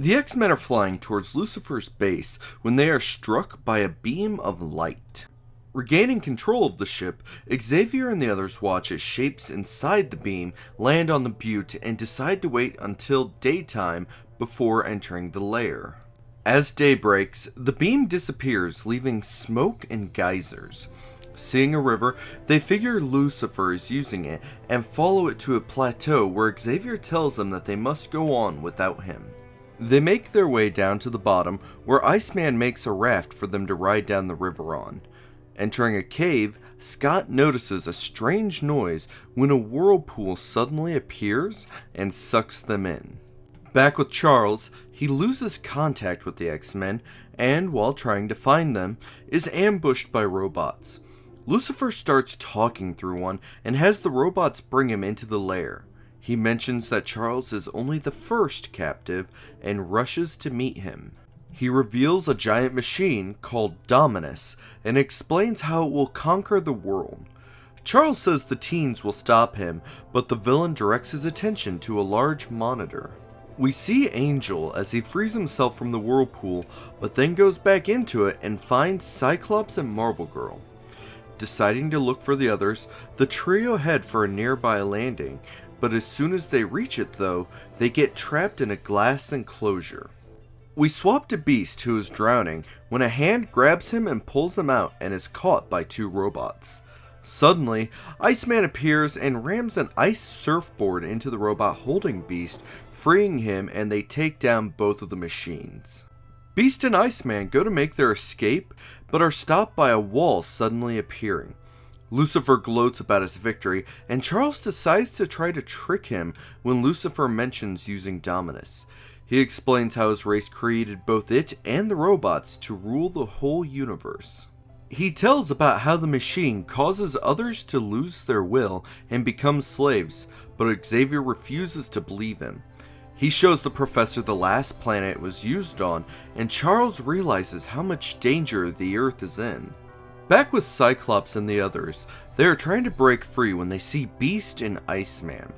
The X-Men are flying towards Lucifer's base when they are struck by a beam of light. Regaining control of the ship, Xavier and the others watch as shapes inside the beam land on the butte and decide to wait until daytime before entering the lair. As day breaks, the beam disappears, leaving smoke and geysers. Seeing a river, they figure Lucifer is using it and follow it to a plateau where Xavier tells them that they must go on without him. They make their way down to the bottom, where Iceman makes a raft for them to ride down the river on. Entering a cave, Scott notices a strange noise when a whirlpool suddenly appears and sucks them in. Back with Charles, he loses contact with the X-Men, and while trying to find them, is ambushed by robots. Lucifer starts talking through one and has the robots bring him into the lair. He mentions that Charles is only the first captive and rushes to meet him. He reveals a giant machine called Dominus and explains how it will conquer the world. Charles says the teens will stop him, but the villain directs his attention to a large monitor. We see Angel as he frees himself from the whirlpool, but then goes back into it and finds Cyclops and Marvel Girl. Deciding to look for the others, the trio head for a nearby landing, but as soon as they reach it though, they get trapped in a glass enclosure. We swap to Beast, who is drowning, when a hand grabs him and pulls him out and is caught by two robots. Suddenly, Iceman appears and rams an ice surfboard into the robot holding Beast, freeing him, and they take down both of the machines. Beast and Iceman go to make their escape, but are stopped by a wall suddenly appearing. Lucifer gloats about his victory, and Charles decides to try to trick him when Lucifer mentions using Dominus. He explains how his race created both it and the robots to rule the whole universe. He tells about how the machine causes others to lose their will and become slaves, but Xavier refuses to believe him. He shows the professor the last planet it was used on, and Charles realizes how much danger the Earth is in. Back with Cyclops and the others, they are trying to break free when they see Beast and Iceman.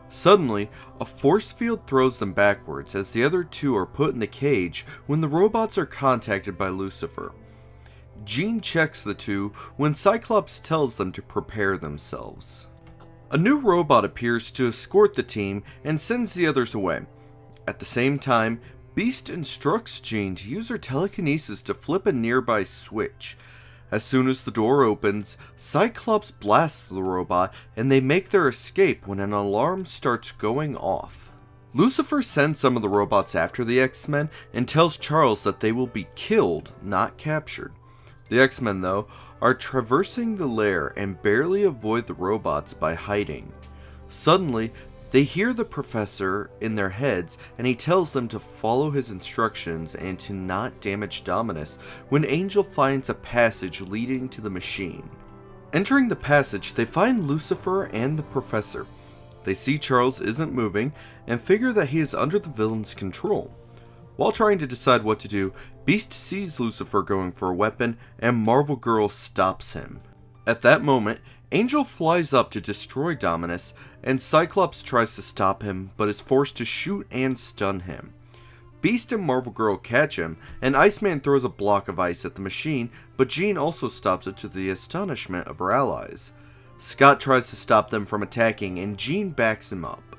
Suddenly, a force field throws them backwards as the other two are put in the cage when the robots are contacted by Lucifer. Jean checks the two when Cyclops tells them to prepare themselves. A new robot appears to escort the team and sends the others away. At the same time, Beast instructs Jean to use her telekinesis to flip a nearby switch. As soon as the door opens, Cyclops blasts the robot and they make their escape when an alarm starts going off. Lucifer sends some of the robots after the X-Men and tells Charles that they will be killed, not captured. The X-Men, though, are traversing the lair and barely avoid the robots by hiding. Suddenly, they hear the professor in their heads and he tells them to follow his instructions and to not damage Dominus when Angel finds a passage leading to the machine. Entering the passage, they find Lucifer and the professor. They see Charles isn't moving and figure that he is under the villain's control. While trying to decide what to do, Beast sees Lucifer going for a weapon and Marvel Girl stops him. At that moment, Angel flies up to destroy Dominus, and Cyclops tries to stop him, but is forced to shoot and stun him. Beast and Marvel Girl catch him, and Iceman throws a block of ice at the machine, but Jean also stops it to the astonishment of her allies. Scott tries to stop them from attacking, and Jean backs him up.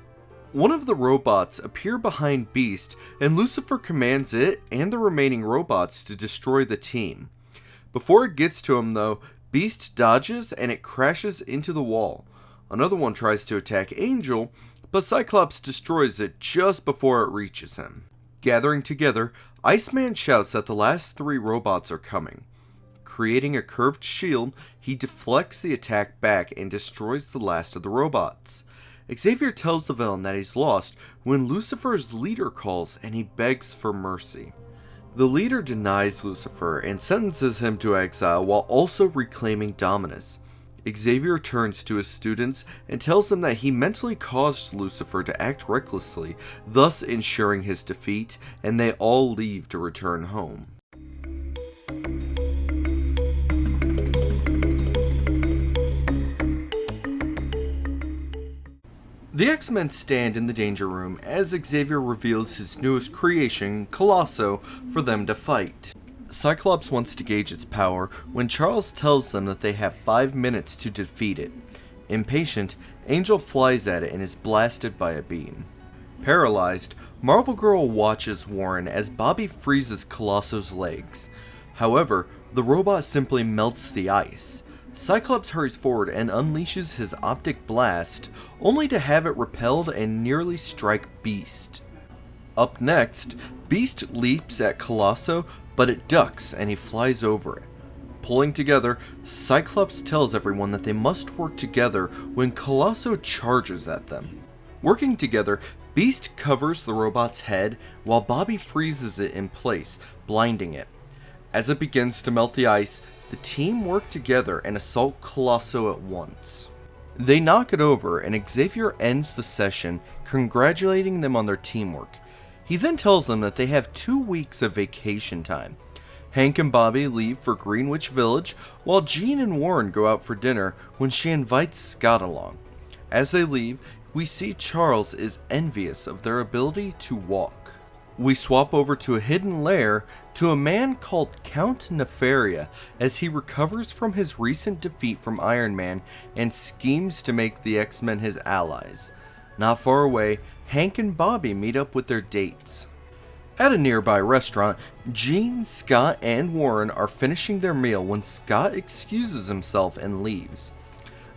One of the robots appear behind Beast, and Lucifer commands it and the remaining robots to destroy the team. Before it gets to him though, Beast dodges and it crashes into the wall. Another one tries to attack Angel, but Cyclops destroys it just before it reaches him. Gathering together, Iceman shouts that the last three robots are coming. Creating a curved shield, he deflects the attack back and destroys the last of the robots. Xavier tells the villain that he's lost when Lucifer's leader calls and he begs for mercy. The leader denies Lucifer and sentences him to exile while also reclaiming Dominus. Xavier turns to his students and tells them that he mentally caused Lucifer to act recklessly, thus ensuring his defeat, and they all leave to return home. The X-Men stand in the danger room as Xavier reveals his newest creation, Colosso, for them to fight. Cyclops wants to gauge its power when Charles tells them that they have 5 minutes to defeat it. Impatient, Angel flies at it and is blasted by a beam. Paralyzed, Marvel Girl watches Warren as Bobby freezes Colosso's legs. However, the robot simply melts the ice. Cyclops hurries forward and unleashes his optic blast, only to have it repelled and nearly strike Beast. Up next, Beast leaps at Colosso, but it ducks and he flies over it. Pulling together, Cyclops tells everyone that they must work together when Colosso charges at them. Working together, Beast covers the robot's head while Bobby freezes it in place, blinding it. As it begins to melt the ice, the team work together and assault Colosso at once. They knock it over and Xavier ends the session, congratulating them on their teamwork. He then tells them that they have 2 weeks of vacation time. Hank and Bobby leave for Greenwich Village, while Jean and Warren go out for dinner when she invites Scott along. As they leave, we see Charles is envious of their ability to walk. We swap over to a hidden lair to a man called Count Nefaria as he recovers from his recent defeat from Iron Man and schemes to make the X-Men his allies. Not far away, Hank and Bobby meet up with their dates. At a nearby restaurant, Jean, Scott, and Warren are finishing their meal when Scott excuses himself and leaves.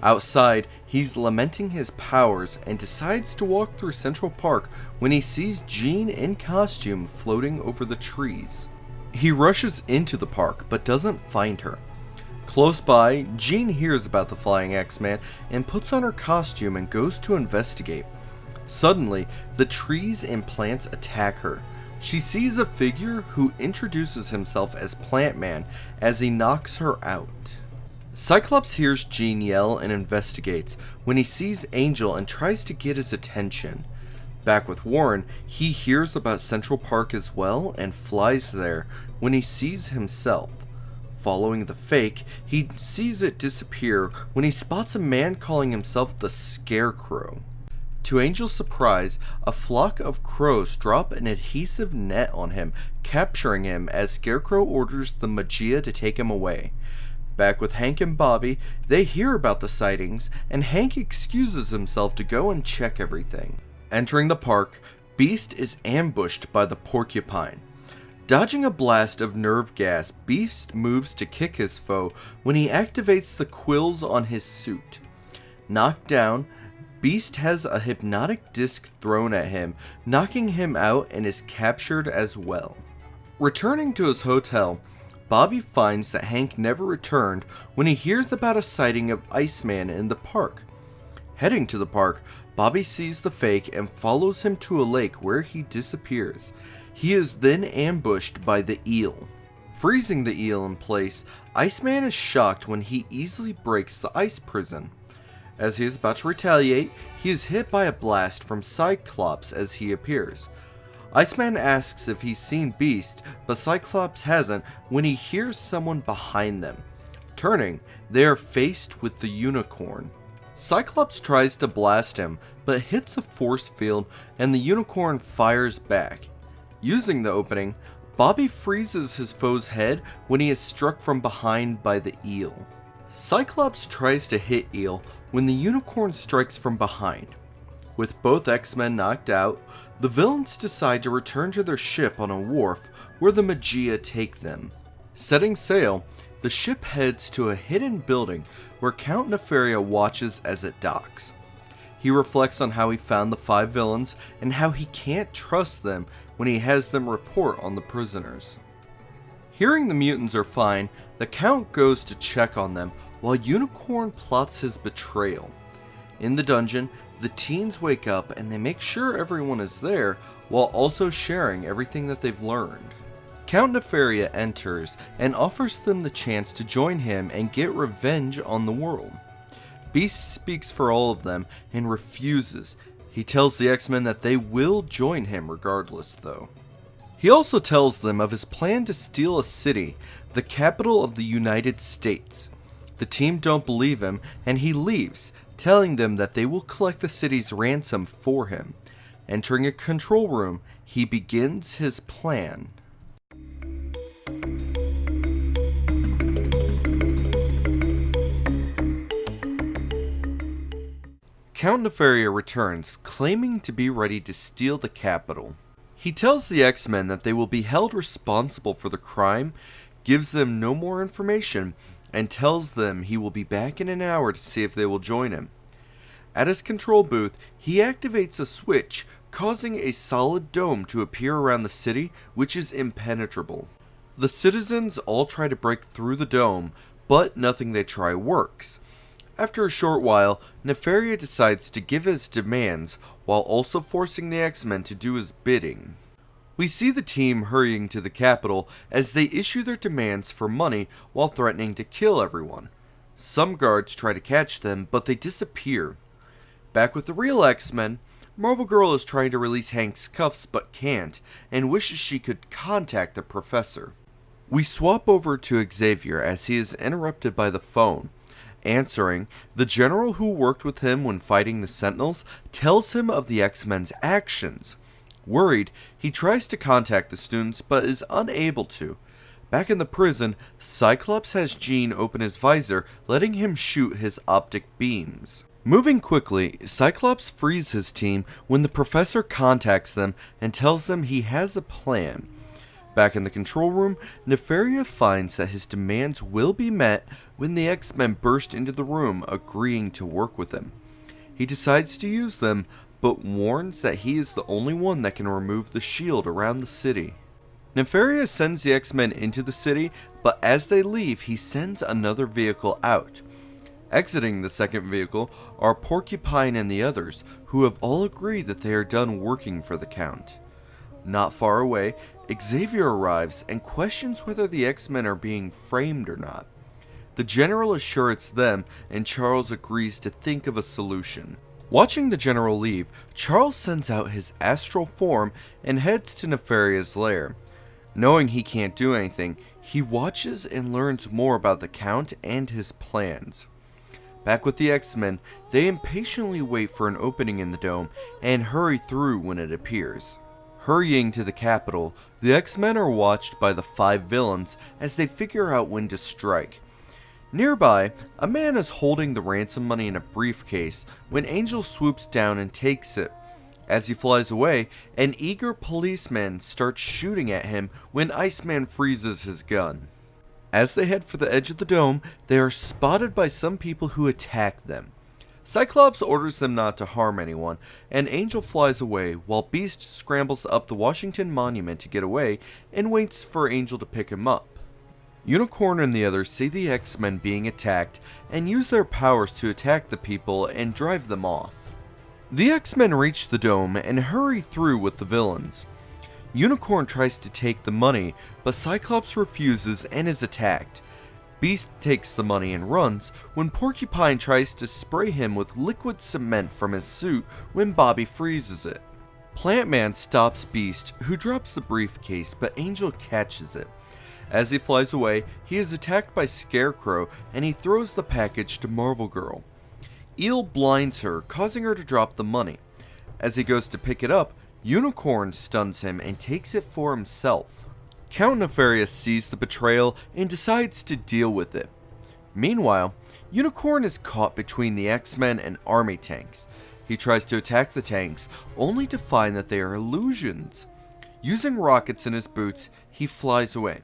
Outside, he's lamenting his powers and decides to walk through Central Park when he sees Jean in costume floating over the trees. He rushes into the park but doesn't find her. Close by, Jean hears about the Flying X-Man and puts on her costume and goes to investigate. Suddenly, the trees and plants attack her. She sees a figure who introduces himself as Plant Man as he knocks her out. Cyclops hears Jean yell and investigates when he sees Angel and tries to get his attention. Back with Warren, he hears about Central Park as well and flies there when he sees himself. Following the fake, he sees it disappear when he spots a man calling himself the Scarecrow. To Angel's surprise, a flock of crows drop an adhesive net on him, capturing him as Scarecrow orders the Magia to take him away. Back with Hank and Bobby, they hear about the sightings, and Hank excuses himself to go and check everything. Entering the park, Beast is ambushed by the porcupine. Dodging a blast of nerve gas, Beast moves to kick his foe when he activates the quills on his suit. Knocked down, Beast has a hypnotic disc thrown at him, knocking him out and is captured as well. Returning to his hotel, Bobby finds that Hank never returned when he hears about a sighting of Iceman in the park. Heading to the park, Bobby sees the fake and follows him to a lake where he disappears. He is then ambushed by the eel. Freezing the eel in place, Iceman is shocked when he easily breaks the ice prison. As he is about to retaliate, he is hit by a blast from Cyclops as he appears. Iceman asks if he's seen Beast, but Cyclops hasn't when he hears someone behind them. Turning, they are faced with the Unicorn. Cyclops tries to blast him, but hits a force field and the Unicorn fires back. Using the opening, Bobby freezes his foe's head when he is struck from behind by the eel. Cyclops tries to hit Eel when the Unicorn strikes from behind. With both X-Men knocked out, the villains decide to return to their ship on a wharf where the Magia take them. Setting sail, the ship heads to a hidden building where Count Nefaria watches as it docks. He reflects on how he found the 5 villains and how he can't trust them when he has them report on the prisoners. Hearing the mutants are fine, the Count goes to check on them while Unicorn plots his betrayal. In the dungeon, the teens wake up and they make sure everyone is there while also sharing everything that they've learned. Count Nefaria enters and offers them the chance to join him and get revenge on the world. Beast speaks for all of them and refuses. He tells the X-Men that they will join him regardless though. He also tells them of his plan to steal a city, the capital of the United States. The team don't believe him and he leaves, telling them that they will collect the city's ransom for him. Entering a control room, he begins his plan. Count Nefaria returns, claiming to be ready to steal the capital. He tells the X-Men that they will be held responsible for the crime, gives them no more information, and tells them he will be back in an hour to see if they will join him. At his control booth, he activates a switch, causing a solid dome to appear around the city, which is impenetrable. The citizens all try to break through the dome, but nothing they try works. After a short while, Nefaria decides to give his demands, while also forcing the X-Men to do his bidding. We see the team hurrying to the capital as they issue their demands for money while threatening to kill everyone. Some guards try to catch them, but they disappear. Back with the real X-Men, Marvel Girl is trying to release Hank's cuffs but can't, and wishes she could contact the professor. We swap over to Xavier as he is interrupted by the phone. Answering, the general who worked with him when fighting the Sentinels tells him of the X-Men's actions. Worried, he tries to contact the students but is unable to. Back in the prison, Cyclops has Jean open his visor, letting him shoot his optic beams. Moving quickly, Cyclops frees his team when the professor contacts them and tells them he has a plan. Back in the control room, Nefaria finds that his demands will be met when the X-Men burst into the room, agreeing to work with him. He decides to use them, but warns that he is the only one that can remove the shield around the city. Nefaria sends the X-Men into the city, but as they leave, he sends another vehicle out. Exiting the second vehicle are Porcupine and the others, who have all agreed that they are done working for the Count. Not far away, Xavier arrives and questions whether the X-Men are being framed or not. The general is sure it's them, and Charles agrees to think of a solution. Watching the general leave, Charles sends out his astral form and heads to Nefaria's lair. Knowing he can't do anything, he watches and learns more about the Count and his plans. Back with the X-Men, they impatiently wait for an opening in the dome and hurry through when it appears. Hurrying to the capital, the X-Men are watched by the 5 villains as they figure out when to strike. Nearby, a man is holding the ransom money in a briefcase when Angel swoops down and takes it. As he flies away, an eager policeman starts shooting at him when Iceman freezes his gun. As they head for the edge of the dome, they are spotted by some people who attack them. Cyclops orders them not to harm anyone, and Angel flies away while Beast scrambles up the Washington Monument to get away and waits for Angel to pick him up. Unicorn and the others see the X-Men being attacked and use their powers to attack the people and drive them off. The X-Men reach the dome and hurry through with the villains. Unicorn tries to take the money, but Cyclops refuses and is attacked. Beast takes the money and runs when Porcupine tries to spray him with liquid cement from his suit when Bobby freezes it. Plant Man stops Beast, who drops the briefcase, but Angel catches it. As he flies away, he is attacked by Scarecrow and he throws the package to Marvel Girl. Eel blinds her, causing her to drop the money. As he goes to pick it up, Unicorn stuns him and takes it for himself. Count Nefarious sees the betrayal and decides to deal with it. Meanwhile, Unicorn is caught between the X-Men and army tanks. He tries to attack the tanks, only to find that they are illusions. Using rockets in his boots, he flies away.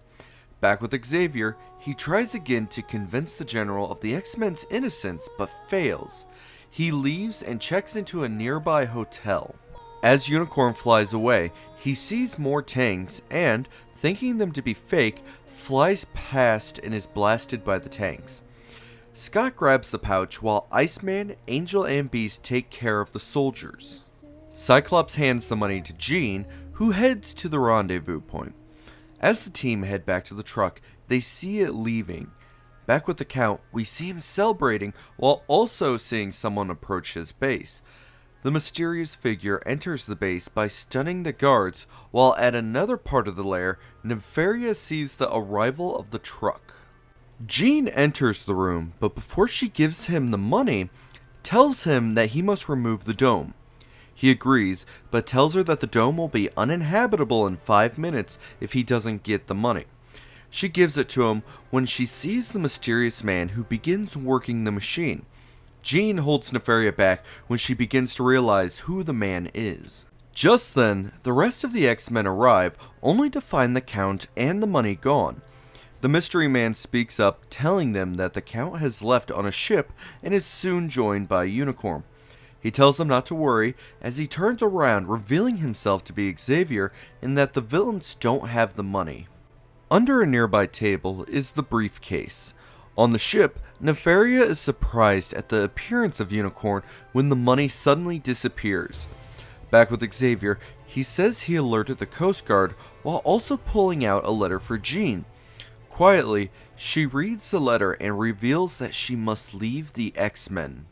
Back with Xavier, he tries again to convince the general of the X-Men's innocence, but fails. He leaves and checks into a nearby hotel. As Unicorn flies away, he sees more tanks and, thinking them to be fake, flies past and is blasted by the tanks. Scott grabs the pouch while Iceman, Angel, and Beast take care of the soldiers. Cyclops hands the money to Jean, who heads to the rendezvous point. As the team head back to the truck, they see it leaving. Back with the Count, we see him celebrating while also seeing someone approach his base. The mysterious figure enters the base by stunning the guards, while at another part of the lair, Nefaria sees the arrival of the truck. Jean enters the room, but before she gives him the money, tells him that he must remove the dome. He agrees, but tells her that the dome will be uninhabitable in 5 minutes if he doesn't get the money. She gives it to him when she sees the mysterious man who begins working the machine. Jean holds Nefaria back when she begins to realize who the man is. Just then, the rest of the X-Men arrive, only to find the Count and the money gone. The mystery man speaks up, telling them that the Count has left on a ship and is soon joined by a unicorn. He tells them not to worry, as he turns around, revealing himself to be Xavier and that the villains don't have the money. Under a nearby table is the briefcase. On the ship, Nefaria is surprised at the appearance of Unicorn when the money suddenly disappears. Back with Xavier, he says he alerted the Coast Guard while also pulling out a letter for Jean. Quietly, she reads the letter and reveals that she must leave the X-Men.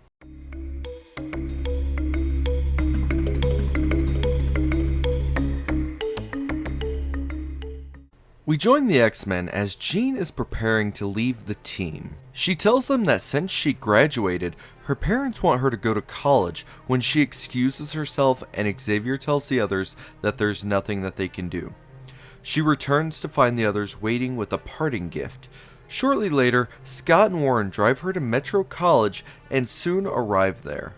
We join the X-Men as Jean is preparing to leave the team. She tells them that since she graduated, her parents want her to go to college when she excuses herself, and Xavier tells the others that there's nothing that they can do. She returns to find the others waiting with a parting gift. Shortly later, Scott and Warren drive her to Metro College and soon arrive there.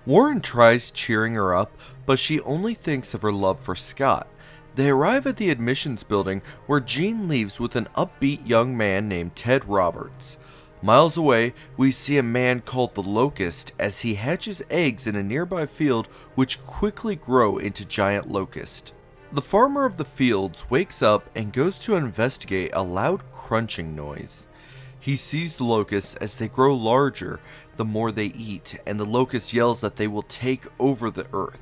Warren tries cheering her up, but she only thinks of her love for Scott. They arrive at the admissions building where Jean leaves with an upbeat young man named Ted Roberts. Miles away, we see a man called the Locust as he hatches eggs in a nearby field which quickly grow into giant locusts. The farmer of the fields wakes up and goes to investigate a loud crunching noise. He sees the locusts as they grow larger the more they eat, and the locust yells that they will take over the earth.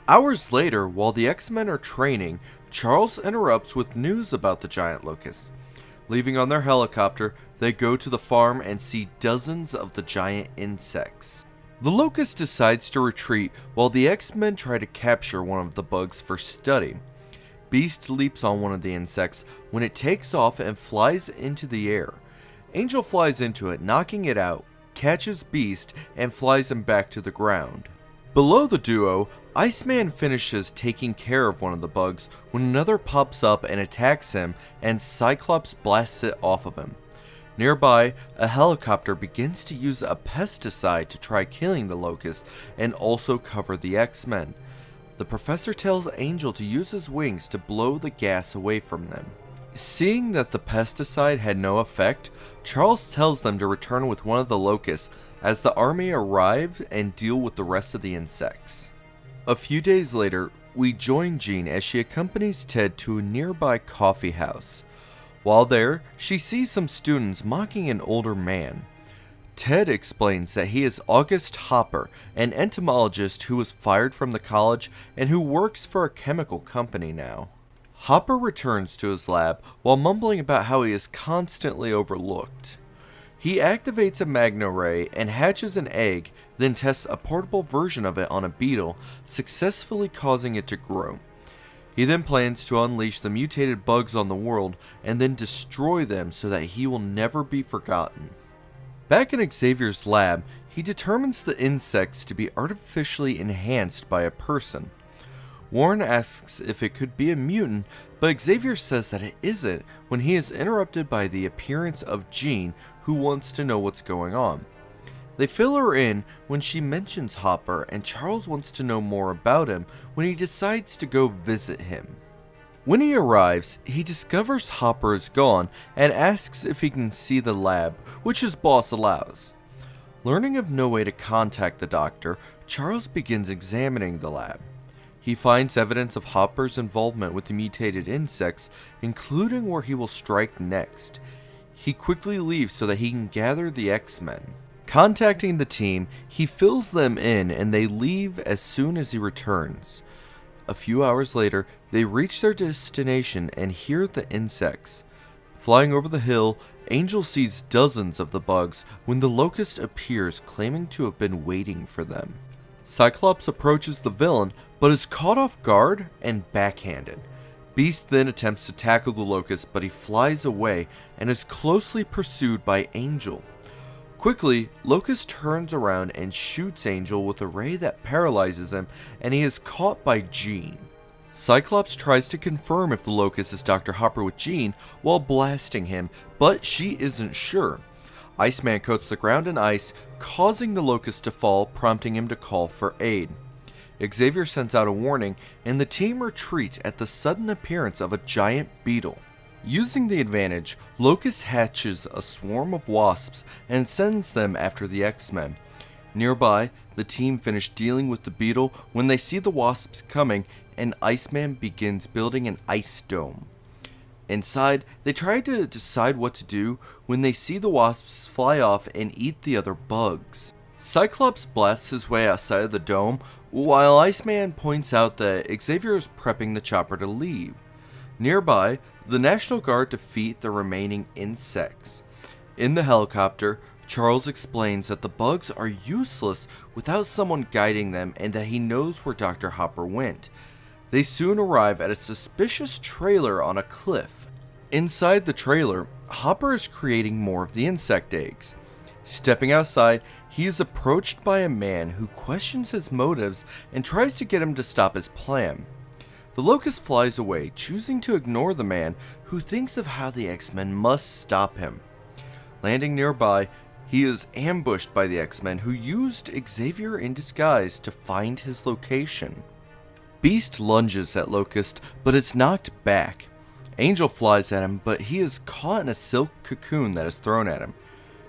Hours later, while the X-Men are training, Charles interrupts with news about the giant locusts. Leaving on their helicopter, they go to the farm and see dozens of the giant insects. The locust decides to retreat while the X-Men try to capture one of the bugs for study. Beast leaps on one of the insects when it takes off and flies into the air. Angel flies into it, knocking it out, catches Beast, and flies him back to the ground. Below the duo, Iceman finishes taking care of one of the bugs when another pops up and attacks him, and Cyclops blasts it off of him. Nearby, a helicopter begins to use a pesticide to try killing the locust and also cover the X-Men. The professor tells Angel to use his wings to blow the gas away from them. Seeing that the pesticide had no effect, Charles tells them to return with one of the locusts as the army arrive and deal with the rest of the insects. A few days later, we join Jean as she accompanies Ted to a nearby coffee house. While there, she sees some students mocking an older man. Ted explains that he is August Hopper, an entomologist who was fired from the college and who works for a chemical company now. Hopper returns to his lab while mumbling about how he is constantly overlooked. He activates a magno ray and hatches an egg, then tests a portable version of it on a beetle, successfully causing it to grow. He then plans to unleash the mutated bugs on the world and then destroy them so that he will never be forgotten. Back in Xavier's lab, he determines the insects to be artificially enhanced by a person. Warren asks if it could be a mutant, but Xavier says that it isn't when he is interrupted by the appearance of Jean, who wants to know what's going on. They fill her in when she mentions Hopper, and Charles wants to know more about him when he decides to go visit him. When he arrives, he discovers Hopper is gone and asks if he can see the lab, which his boss allows. Learning of no way to contact the doctor, Charles begins examining the lab. He finds evidence of Hopper's involvement with the mutated insects, including where he will strike next. He quickly leaves so that he can gather the X-Men. Contacting the team, he fills them in and they leave as soon as he returns. A few hours later, they reach their destination and hear the insects. Flying over the hill, Angel sees dozens of the bugs when the locust appears, claiming to have been waiting for them. Cyclops approaches the villain, but is caught off guard and backhanded. Beast then attempts to tackle the locust, but he flies away and is closely pursued by Angel. Quickly, Locust turns around and shoots Angel with a ray that paralyzes him, and he is caught by Jean. Cyclops tries to confirm if the Locust is Dr. Hopper with Jean while blasting him, but she isn't sure. Iceman coats the ground in ice, causing the Locust to fall, prompting him to call for aid. Xavier sends out a warning, and the team retreats at the sudden appearance of a giant beetle. Using the advantage, Locust hatches a swarm of wasps and sends them after the X-Men. Nearby, the team finish dealing with the beetle when they see the wasps coming, and Iceman begins building an ice dome. Inside, they try to decide what to do when they see the wasps fly off and eat the other bugs. Cyclops blasts his way outside of the dome, while Iceman points out that Xavier is prepping the chopper to leave. Nearby, the National Guard defeat the remaining insects. In the helicopter, Charles explains that the bugs are useless without someone guiding them and that he knows where Dr. Hopper went. They soon arrive at a suspicious trailer on a cliff. Inside the trailer, Hopper is creating more of the insect eggs. Stepping outside, he is approached by a man who questions his motives and tries to get him to stop his plan. The Locust flies away, choosing to ignore the man who thinks of how the X-Men must stop him. Landing nearby, he is ambushed by the X-Men who used Xavier in disguise to find his location. Beast lunges at Locust, but is knocked back. Angel flies at him, but he is caught in a silk cocoon that is thrown at him.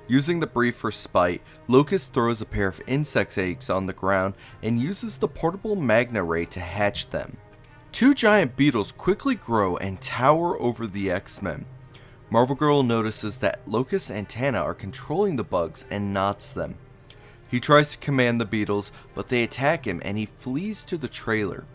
Using the brief for spite, Locust throws a pair of insect eggs on the ground and uses the portable magna ray to hatch them. Two giant beetles quickly grow and tower over the X-Men. Marvel Girl notices that Locust's antennae are controlling the bugs and knots them. He tries to command the beetles, but they attack him and he flees to the trailer.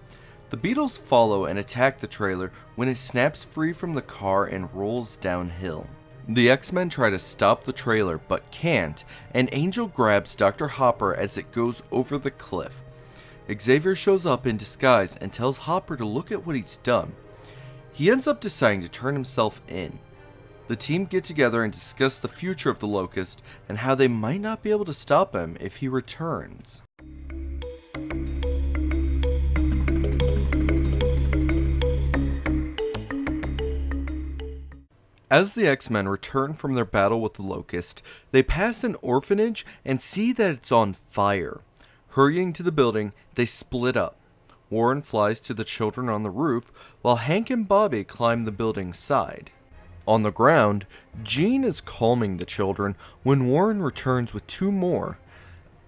The beetles follow and attack the trailer when it snaps free from the car and rolls downhill. The X-Men try to stop the trailer but can't, and Angel grabs Dr. Hopper as it goes over the cliff. Xavier shows up in disguise and tells Hopper to look at what he's done. He ends up deciding to turn himself in. The team get together and discuss the future of the Locust and how they might not be able to stop him if he returns. As the X-Men return from their battle with the Locust, they pass an orphanage and see that it's on fire. Hurrying to the building, they split up. Warren flies to the children on the roof, while Hank and Bobby climb the building's side. On the ground, Jean is calming the children when Warren returns with two more.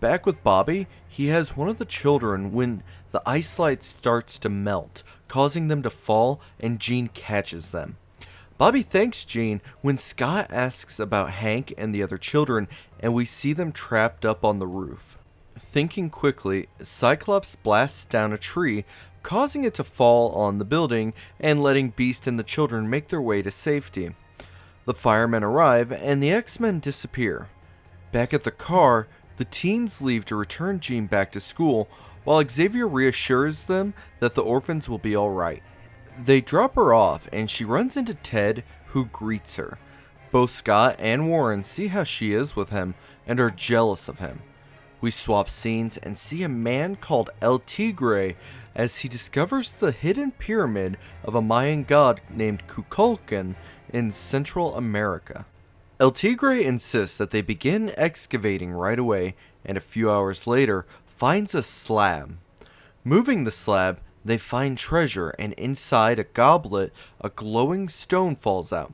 Back with Bobby, he has one of the children when the ice slide starts to melt, causing them to fall, and Jean catches them. Bobby thanks Jean when Scott asks about Hank and the other children, and we see them trapped up on the roof. Thinking quickly, Cyclops blasts down a tree, causing it to fall on the building and letting Beast and the children make their way to safety. The firemen arrive and the X-Men disappear. Back at the car, the teens leave to return Jean back to school, while Xavier reassures them that the orphans will be alright. They drop her off and she runs into Ted, who greets her. Both Scott and Warren see how she is with him and are jealous of him. We swap scenes and see a man called El Tigre as he discovers the hidden pyramid of a Mayan god named Kukulkan in Central America. El Tigre insists that they begin excavating right away, and a few hours later finds a slab. Moving the slab, they find treasure, and inside a goblet, a glowing stone falls out.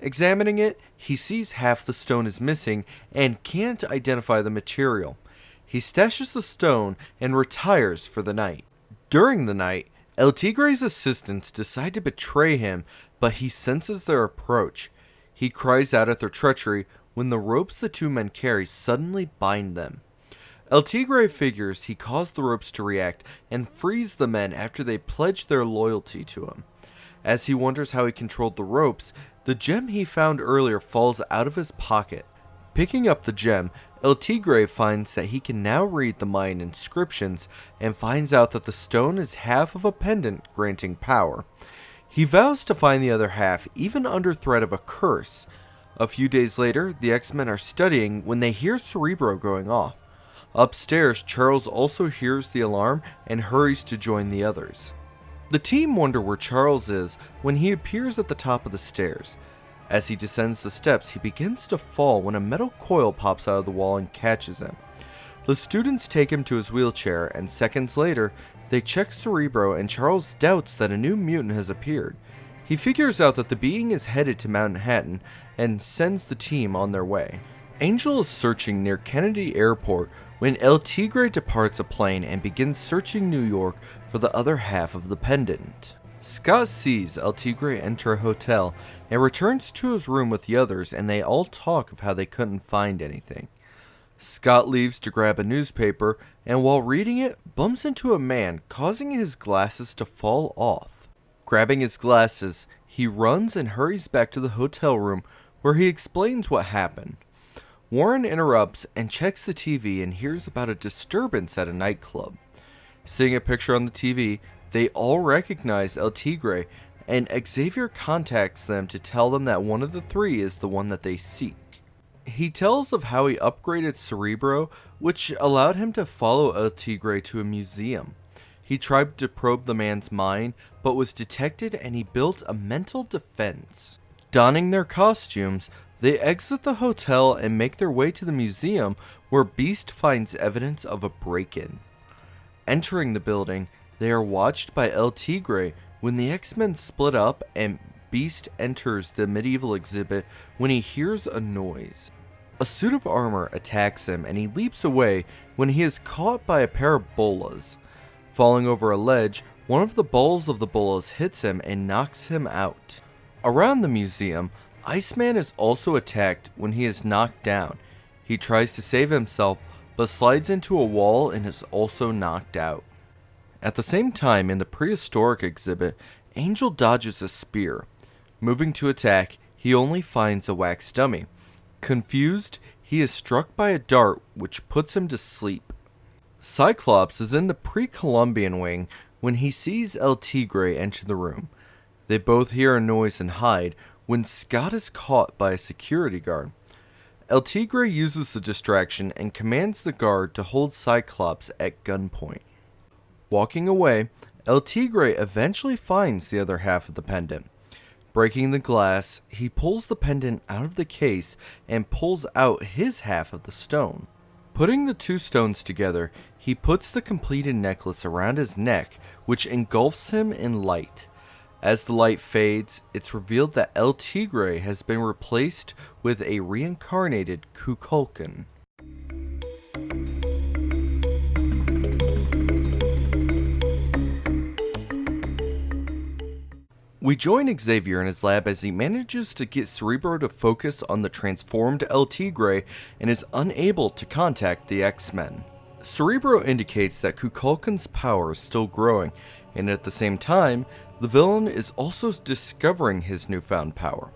Examining it, he sees half the stone is missing and can't identify the material. He stashes the stone and retires for the night. During the night, El Tigre's assistants decide to betray him, but he senses their approach. He cries out at their treachery when the ropes the two men carry suddenly bind them. El Tigre figures he caused the ropes to react and frees the men after they pledge their loyalty to him. As he wonders how he controlled the ropes, the gem he found earlier falls out of his pocket. Picking up the gem, El Tigre finds that he can now read the Mayan inscriptions and finds out that the stone is half of a pendant granting power. He vows to find the other half even under threat of a curse. A few days later, the X-Men are studying when they hear Cerebro going off. Upstairs, Charles also hears the alarm and hurries to join the others. The team wonder where Charles is when he appears at the top of the stairs. As he descends the steps, he begins to fall when a metal coil pops out of the wall and catches him. The students take him to his wheelchair, and seconds later, they check Cerebro, and Charles doubts that a new mutant has appeared. He figures out that the being is headed to Manhattan and sends the team on their way. Angel is searching near Kennedy Airport when El Tigre departs a plane and begins searching New York for the other half of the pendant. Scott sees El Tigre enter a hotel and returns to his room with the others, and they all talk of how they couldn't find anything. Scott leaves to grab a newspaper, and while reading it, bumps into a man, causing his glasses to fall off. Grabbing his glasses, he runs and hurries back to the hotel room where he explains what happened. Warren interrupts and checks the TV and hears about a disturbance at a nightclub. Seeing a picture on the TV, they all recognize El Tigre, and Xavier contacts them to tell them that one of the three is the one that they seek. He tells of how he upgraded Cerebro, which allowed him to follow El Tigre to a museum. He tried to probe the man's mind, but was detected, and he built a mental defense. Donning their costumes, they exit the hotel and make their way to the museum, where Beast finds evidence of a break-in. Entering the building, they are watched by El Tigre when the X-Men split up, and Beast enters the medieval exhibit when he hears a noise. A suit of armor attacks him, and he leaps away when he is caught by a pair of bolas. Falling over a ledge, one of the balls of the bolas hits him and knocks him out. Around the museum, Iceman is also attacked when he is knocked down. He tries to save himself, but slides into a wall and is also knocked out. At the same time, in the prehistoric exhibit, Angel dodges a spear. Moving to attack, he only finds a wax dummy. Confused, he is struck by a dart, which puts him to sleep. Cyclops is in the pre-Columbian wing when he sees El Tigre enter the room. They both hear a noise and hide when Scott is caught by a security guard. El Tigre uses the distraction and commands the guard to hold Cyclops at gunpoint. Walking away, El Tigre eventually finds the other half of the pendant. Breaking the glass, he pulls the pendant out of the case and pulls out his half of the stone. Putting the two stones together, he puts the completed necklace around his neck, which engulfs him in light. As the light fades, it's revealed that El Tigre has been replaced with a reincarnated Kukulkan. We join Xavier in his lab as he manages to get Cerebro to focus on the transformed El Tigre and is unable to contact the X-Men. Cerebro indicates that Kukulkan's power is still growing, and at the same time, the villain is also discovering his newfound power.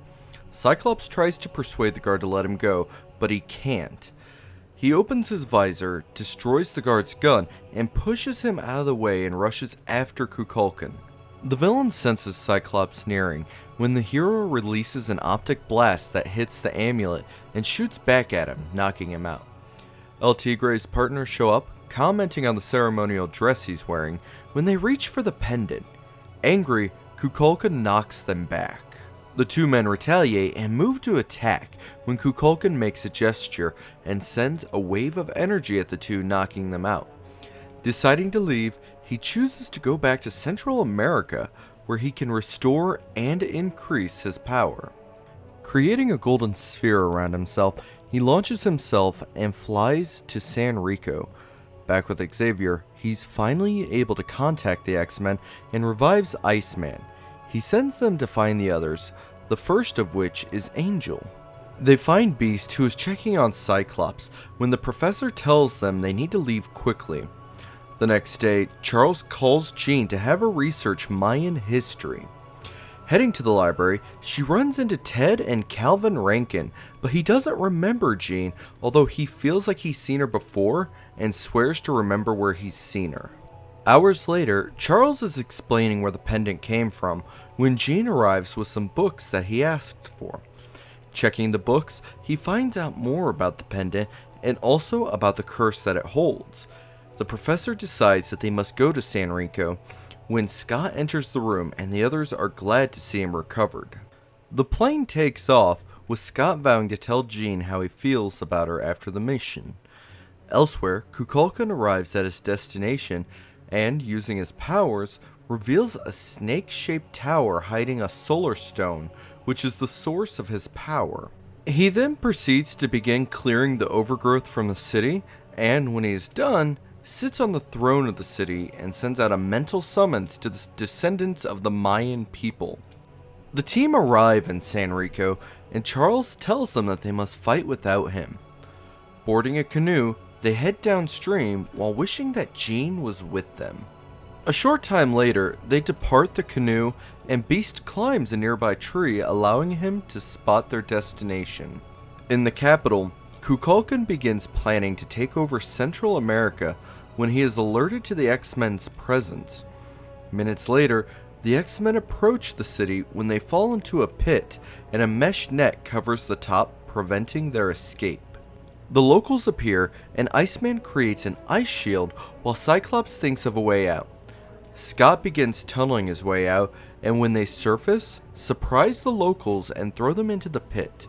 Cyclops tries to persuade the guard to let him go, but he can't. He opens his visor, destroys the guard's gun, and pushes him out of the way and rushes after Kukulkan. The villain senses Cyclops nearing when the hero releases an optic blast that hits the amulet and shoots back at him, knocking him out. El Tigre's partners show up, commenting on the ceremonial dress he's wearing, when they reach for the pendant. Angry, Kukulkan knocks them back. The two men retaliate and move to attack when Kukulkan makes a gesture and sends a wave of energy at the two, knocking them out. Deciding to leave, he chooses to go back to Central America, where he can restore and increase his power. Creating a golden sphere around himself, he launches himself and flies to San Rico. Back with Xavier, he's finally able to contact the X-Men and revives Iceman. He sends them to find the others, the first of which is Angel. They find Beast, who is checking on Cyclops, when the professor tells them they need to leave quickly. The next day, Charles calls Jean to have her research Mayan history. Heading to the library, she runs into Ted and Calvin Rankin, but he doesn't remember Jean, although he feels like he's seen her before and swears to remember where he's seen her. Hours later, Charles is explaining where the pendant came from when Jean arrives with some books that he asked for. Checking the books, he finds out more about the pendant and also about the curse that it holds. The professor decides that they must go to San Rico when Scott enters the room and the others are glad to see him recovered. The plane takes off, with Scott vowing to tell Jean how he feels about her after the mission. Elsewhere, Kukulkan arrives at his destination and, using his powers, reveals a snake-shaped tower hiding a solar stone, which is the source of his power. He then proceeds to begin clearing the overgrowth from the city, and when he is done, sits on the throne of the city and sends out a mental summons to the descendants of the Mayan people. The team arrive in San Rico, and Charles tells them that they must fight without him. Boarding a canoe, they head downstream while wishing that Jean was with them. A short time later, they depart the canoe and Beast climbs a nearby tree, allowing him to spot their destination. In the capital, Kukulkan begins planning to take over Central America when he is alerted to the X-Men's presence. Minutes later, the X-Men approach the city when they fall into a pit and a mesh net covers the top, preventing their escape. The locals appear and Iceman creates an ice shield while Cyclops thinks of a way out. Scott begins tunneling his way out, and when they surface, surprise the locals and throw them into the pit.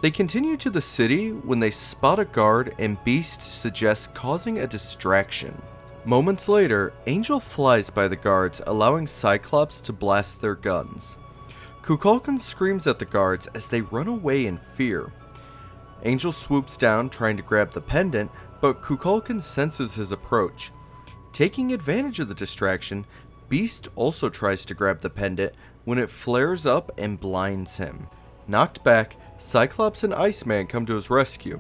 They continue to the city when they spot a guard and Beast suggests causing a distraction. Moments later, Angel flies by the guards, allowing Cyclops to blast their guns. Kukulkan screams at the guards as they run away in fear. Angel swoops down trying to grab the pendant, but Kukulkan senses his approach. Taking advantage of the distraction, Beast also tries to grab the pendant when it flares up and blinds him. Knocked back, Cyclops and Iceman come to his rescue.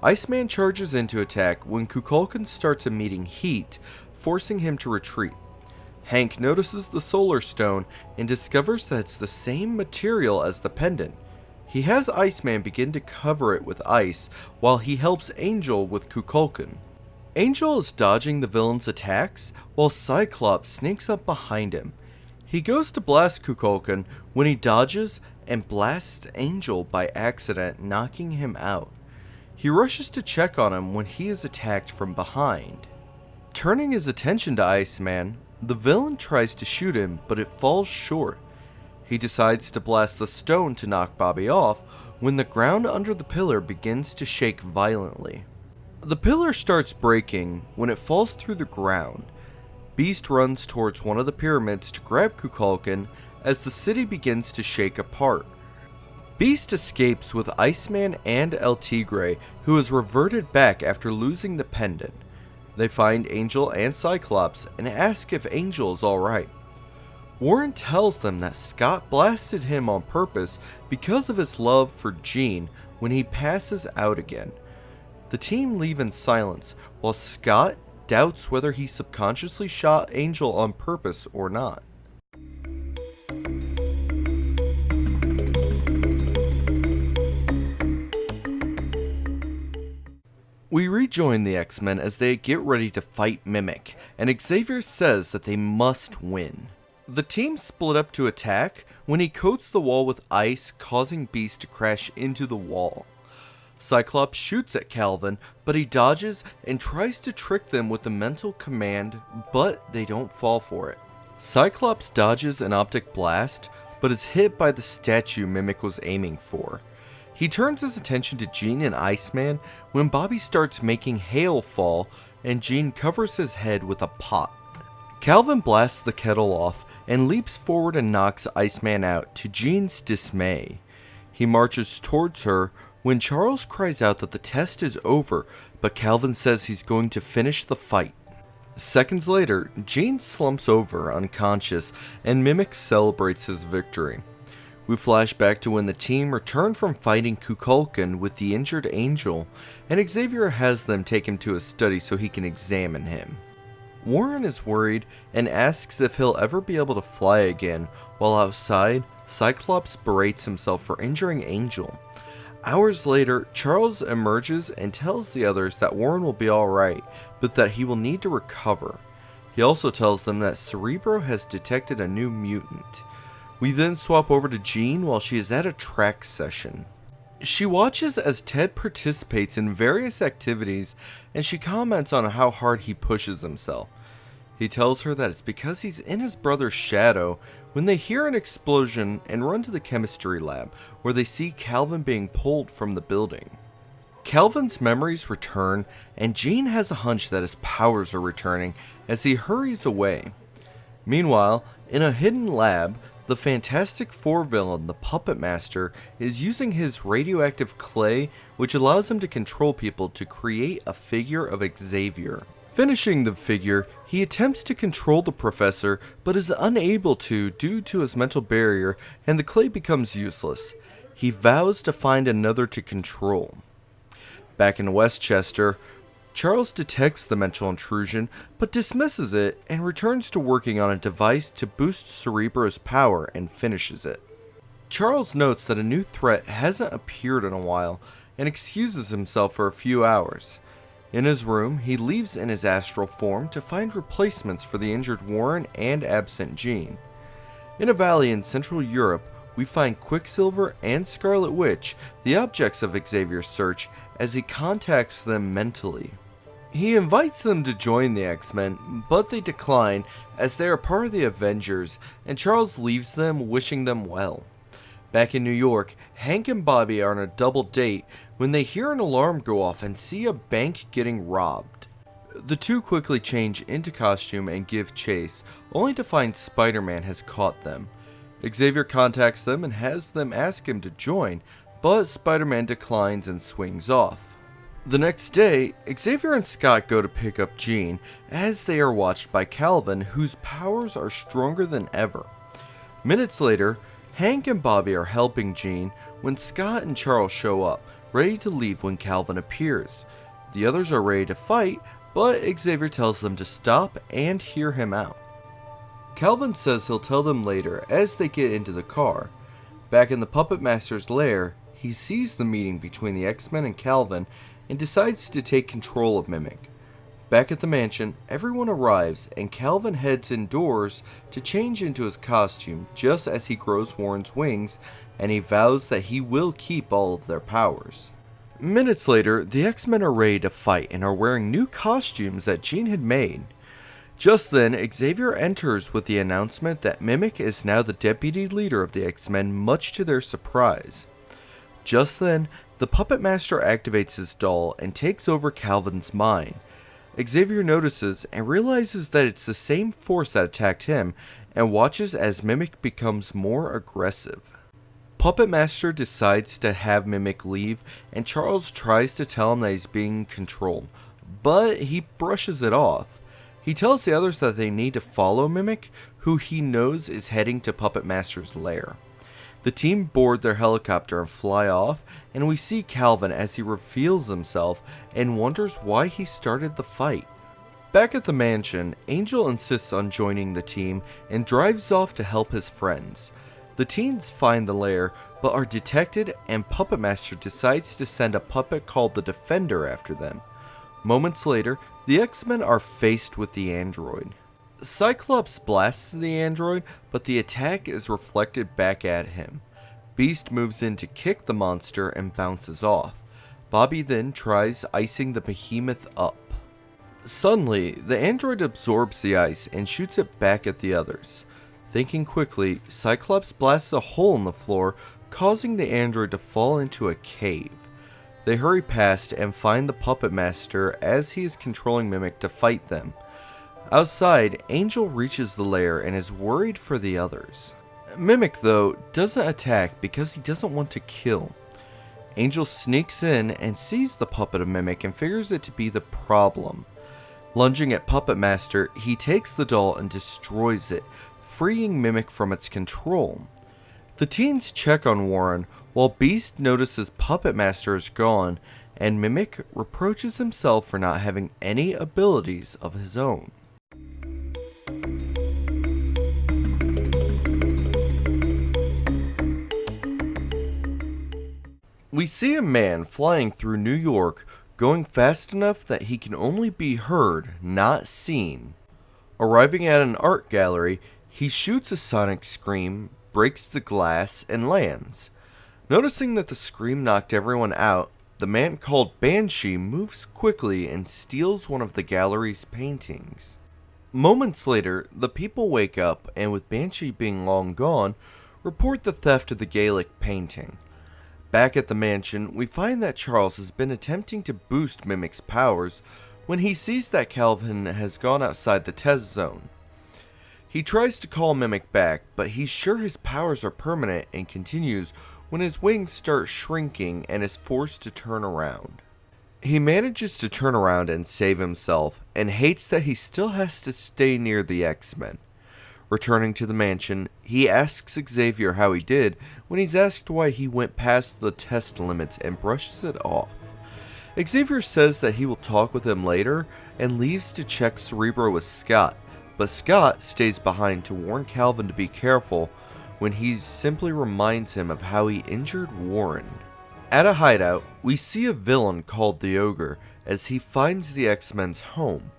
Iceman charges in to attack when Kukulkan starts emitting heat, forcing him to retreat. Hank notices the solar stone and discovers that it's the same material as the pendant. He has Iceman begin to cover it with ice while he helps Angel with Kukulkan. Angel is dodging the villain's attacks while Cyclops sneaks up behind him. He goes to blast Kukulkan when he dodges and blasts Angel by accident, knocking him out. He rushes to check on him when he is attacked from behind. Turning his attention to Iceman, the villain tries to shoot him, but it falls short. He decides to blast the stone to knock Bobby off when the ground under the pillar begins to shake violently. The pillar starts breaking when it falls through the ground. Beast runs towards one of the pyramids to grab Kukulkan as the city begins to shake apart. Beast escapes with Iceman and El Tigre, who is reverted back after losing the pendant. They find Angel and Cyclops and ask if Angel is alright. Warren tells them that Scott blasted him on purpose because of his love for Jean when he passes out again. The team leave in silence, while Scott doubts whether he subconsciously shot Angel on purpose or not. We rejoin the X-Men as they get ready to fight Mimic, and Xavier says that they must win. The team split up to attack when he coats the wall with ice, causing Beast to crash into the wall. Cyclops shoots at Calvin, but he dodges and tries to trick them with the mental command, but they don't fall for it. Cyclops dodges an optic blast, but is hit by the statue Mimic was aiming for. He turns his attention to Jean and Iceman when Bobby starts making hail fall and Jean covers his head with a pot. Calvin blasts the kettle off and leaps forward and knocks Iceman out, to Jean's dismay. He marches towards her when Charles cries out that the test is over, but Calvin says he's going to finish the fight. Seconds later, Jean slumps over unconscious and Mimic celebrates his victory. We flash back to when the team returned from fighting Kukulkan with the injured Angel, and Xavier has them take him to his study so he can examine him. Warren is worried and asks if he'll ever be able to fly again, while outside, Cyclops berates himself for injuring Angel. Hours later, Charles emerges and tells the others that Warren will be alright, but that he will need to recover. He also tells them that Cerebro has detected a new mutant. We then swap over to Jean while she is at a track session. She watches as Ted participates in various activities and she comments on how hard he pushes himself. He tells her that it's because he's in his brother's shadow when they hear an explosion and run to the chemistry lab where they see Calvin being pulled from the building. Calvin's memories return and Jean has a hunch that his powers are returning as he hurries away. Meanwhile, in a hidden lab, the Fantastic Four villain, the Puppet Master, is using his radioactive clay, which allows him to control people to create a figure of Xavier. Finishing the figure, he attempts to control the professor, but is unable to due to his mental barrier, and the clay becomes useless. He vows to find another to control. Back in Westchester, Charles detects the mental intrusion, but dismisses it and returns to working on a device to boost Cerebro's power and finishes it. Charles notes that a new threat hasn't appeared in a while and excuses himself for a few hours. In his room, he leaves in his astral form to find replacements for the injured Warren and absent Jean. In a valley in Central Europe, we find Quicksilver and Scarlet Witch, the objects of Xavier's search, as he contacts them mentally. He invites them to join the X-Men, but they decline as they are part of the Avengers, and Charles leaves them wishing them well. Back in New York, Hank and Bobby are on a double date when they hear an alarm go off and see a bank getting robbed. The two quickly change into costume and give chase, only to find Spider-Man has caught them. Xavier contacts them and has them ask him to join, but Spider-Man declines and swings off. The next day, Xavier and Scott go to pick up Jean, as they are watched by Calvin, whose powers are stronger than ever. Minutes later, Hank and Bobby are helping Jean when Scott and Charles show up, ready to leave when Calvin appears. The others are ready to fight, but Xavier tells them to stop and hear him out. Calvin says he'll tell them later as they get into the car. Back in the Puppet Master's lair, he sees the meeting between the X-Men and Calvin and decides to take control of Mimic. Back at the mansion, everyone arrives and Calvin heads indoors to change into his costume just as he grows Warren's wings, and he vows that he will keep all of their powers. Minutes later, the X-Men are ready to fight and are wearing new costumes that Jean had made. Just then, Xavier enters with the announcement that Mimic is now the deputy leader of the X-Men, much to their surprise. Just then, the Puppet Master activates his doll and takes over Calvin's mind. Xavier notices and realizes that it's the same force that attacked him and watches as Mimic becomes more aggressive. Puppet Master decides to have Mimic leave and Charles tries to tell him that he's being controlled, but he brushes it off. He tells the others that they need to follow Mimic, who he knows is heading to Puppet Master's lair. The team board their helicopter and fly off, and we see Calvin as he reveals himself and wonders why he started the fight. Back at the mansion, Angel insists on joining the team and drives off to help his friends. The teens find the lair, but are detected and Puppet Master decides to send a puppet called the Defender after them. Moments later, the X-Men are faced with the android. Cyclops blasts the android, but the attack is reflected back at him. Beast moves in to kick the monster and bounces off. Bobby then tries icing the behemoth up. Suddenly, the android absorbs the ice and shoots it back at the others. Thinking quickly, Cyclops blasts a hole in the floor, causing the android to fall into a cave. They hurry past and find the Puppet Master as he is controlling Mimic to fight them. Outside, Angel reaches the lair and is worried for the others. Mimic, though, doesn't attack because he doesn't want to kill. Angel sneaks in and sees the puppet of Mimic and figures it to be the problem. Lunging at Puppet Master, he takes the doll and destroys it, freeing Mimic from its control. The teens check on Warren, while Beast notices Puppet Master is gone, and Mimic reproaches himself for not having any abilities of his own. We see a man flying through New York, going fast enough that he can only be heard, not seen. Arriving at an art gallery, he shoots a sonic scream, breaks the glass, and lands. Noticing that the scream knocked everyone out, the man called Banshee moves quickly and steals one of the gallery's paintings. Moments later, the people wake up and, with Banshee being long gone, report the theft of the Gaelic painting. Back at the mansion, we find that Charles has been attempting to boost Mimic's powers when he sees that Calvin has gone outside the test zone. He tries to call Mimic back, but he's sure his powers are permanent and continues when his wings start shrinking and is forced to turn around. He manages to turn around and save himself, and hates that he still has to stay near the X-Men. Returning to the mansion, he asks Xavier how he did when he's asked why he went past the test limits and brushes it off. Xavier says that he will talk with him later and leaves to check Cerebro with Scott, but Scott stays behind to warn Calvin to be careful when he simply reminds him of how he injured Warren. At a hideout, we see a villain called the Ogre as he finds the X-Men's home.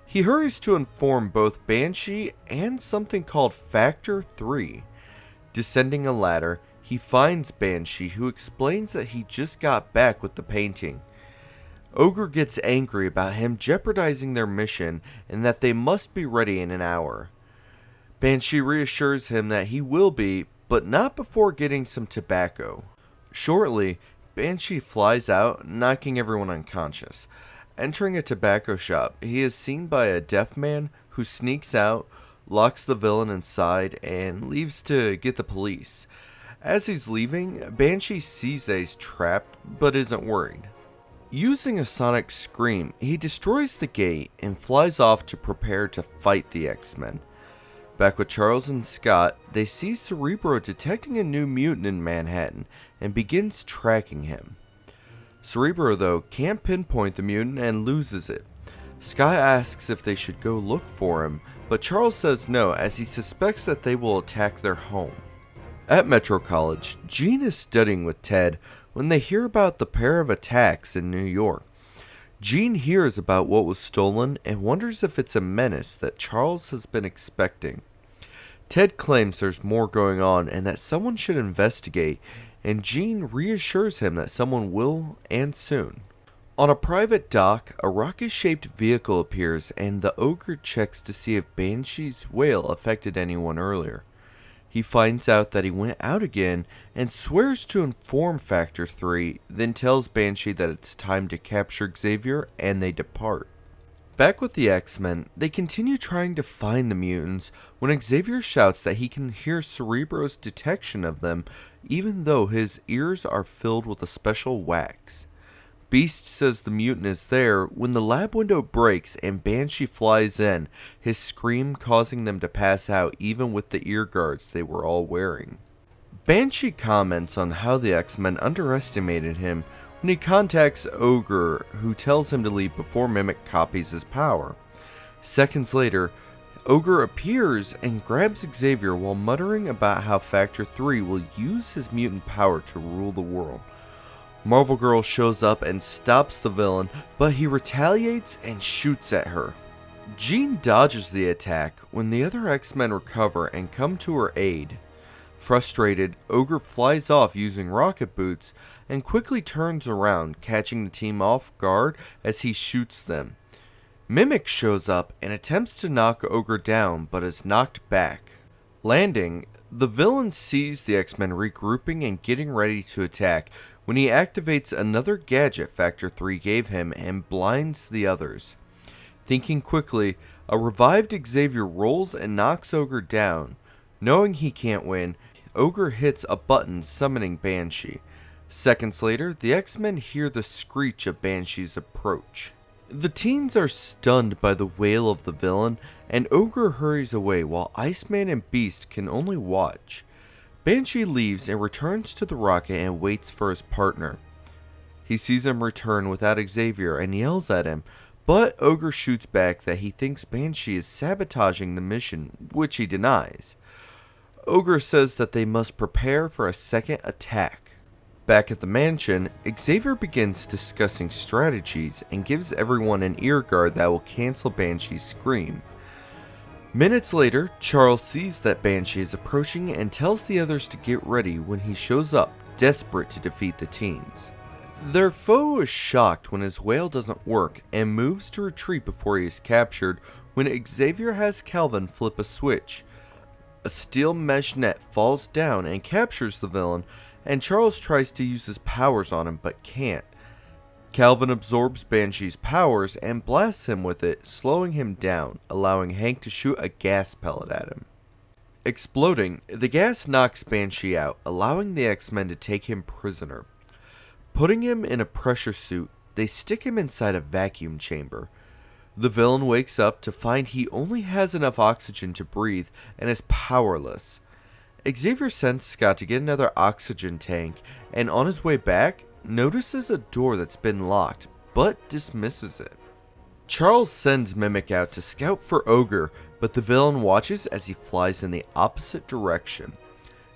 He hurries to inform both Banshee and something called Factor 3. Descending a ladder, he finds Banshee, who explains that he just got back with the painting. Ogre gets angry about him jeopardizing their mission and that they must be ready in an hour. Banshee reassures him that he will be, but not before getting some tobacco. Shortly, Banshee flies out, knocking everyone unconscious. Entering a tobacco shop, he is seen by a deaf man who sneaks out, locks the villain inside, and leaves to get the police. As he's leaving, Banshee sees that he's trapped, but isn't worried. Using a sonic scream, he destroys the gate and flies off to prepare to fight the X-Men. Back with Charles and Scott, they see Cerebro detecting a new mutant in Manhattan and begins tracking him. Cerebro, though, can't pinpoint the mutant and loses it. Scott asks if they should go look for him, but Charles says no as he suspects that they will attack their home. At Metro College, Jean is studying with Ted when they hear about the pair of attacks in New York. Jean hears about what was stolen and wonders if it's a menace that Charles has been expecting. Ted claims there's more going on and that someone should investigate, and Jean reassures him that someone will, and soon. On a private dock, a rocket-shaped vehicle appears and the Ogre checks to see if Banshee's whale affected anyone earlier. He finds out that he went out again and swears to inform Factor 3, then tells Banshee that it's time to capture Xavier, and they depart. Back with the X-Men, they continue trying to find the mutants when Xavier shouts that he can hear Cerebro's detection of them even though his ears are filled with a special wax. Beast says the mutant is there when the lab window breaks and Banshee flies in, his scream causing them to pass out even with the ear guards they were all wearing. Banshee comments on how the X-Men underestimated him when he contacts Ogre, who tells him to leave before Mimic copies his power. Seconds later, Ogre appears and grabs Xavier while muttering about how Factor 3 will use his mutant power to rule the world. Marvel Girl shows up and stops the villain, but he retaliates and shoots at her. Jean dodges the attack when the other X-Men recover and come to her aid. Frustrated, Ogre flies off using rocket boots and quickly turns around, catching the team off guard as he shoots them. Mimic shows up and attempts to knock Ogre down, but is knocked back. Landing, the villain sees the X-Men regrouping and getting ready to attack when he activates another gadget Factor 3 gave him and blinds the others. Thinking quickly, a revived Xavier rolls and knocks Ogre down. Knowing he can't win, Ogre hits a button summoning Banshee. Seconds later, the X-Men hear the screech of Banshee's approach. The teens are stunned by the wail of the villain, and Ogre hurries away while Iceman and Beast can only watch. Banshee leaves and returns to the rocket and waits for his partner. He sees him return without Xavier and yells at him, but Ogre shoots back that he thinks Banshee is sabotaging the mission, which he denies. Ogre says that they must prepare for a second attack. Back at the mansion, Xavier begins discussing strategies and gives everyone an ear guard that will cancel Banshee's scream. Minutes later, Charles sees that Banshee is approaching and tells the others to get ready when he shows up, desperate to defeat the teens. Their foe is shocked when his whale doesn't work and moves to retreat before he is captured when Xavier has Calvin flip a switch. A steel mesh net falls down and captures the villain, and Charles tries to use his powers on him but can't. Calvin absorbs Banshee's powers and blasts him with it, slowing him down, allowing Hank to shoot a gas pellet at him. Exploding, the gas knocks Banshee out, allowing the X-Men to take him prisoner. Putting him in a pressure suit, they stick him inside a vacuum chamber. The villain wakes up to find he only has enough oxygen to breathe and is powerless. Xavier sends Scott to get another oxygen tank, and on his way back, notices a door that's been locked, but dismisses it. Charles sends Mimic out to scout for Ogre, but the villain watches as he flies in the opposite direction.